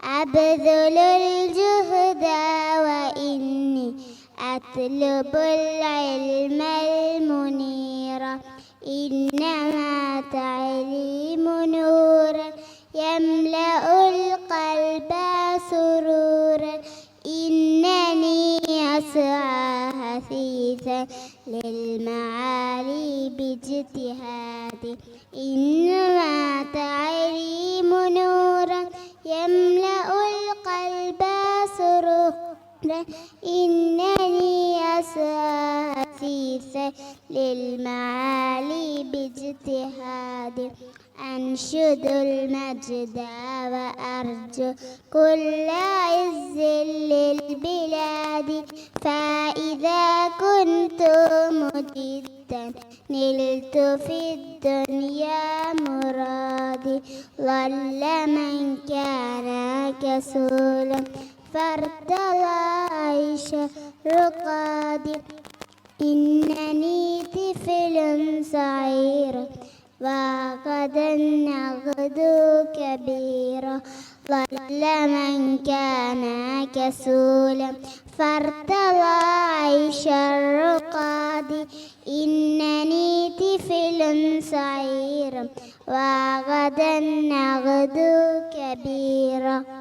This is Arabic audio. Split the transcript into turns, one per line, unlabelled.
أبذل الجهد وإني أطلب العلم المنير، إنما تعليم نور يملأ القلب سرورا، إنني أسعى حثيثا للمعالي باجتهادي، إنما تعليم نورا يملأ القلب سرورا، إنني أسعى حثيثا للمعالي باجتهادي، أنشد المجد وأرجو كل عز للبلاد، فإذا كنت مجدا نلت في الدنيا مرادي، ضل من كان كسولا فارتضى عيش رقادي، إنني طفل صغير وغدا أغدو كبيرا، ضل من كان كسولا فارتضى عيش الرقاد، إنني طفل صغير وغدا أغدو كبيرا.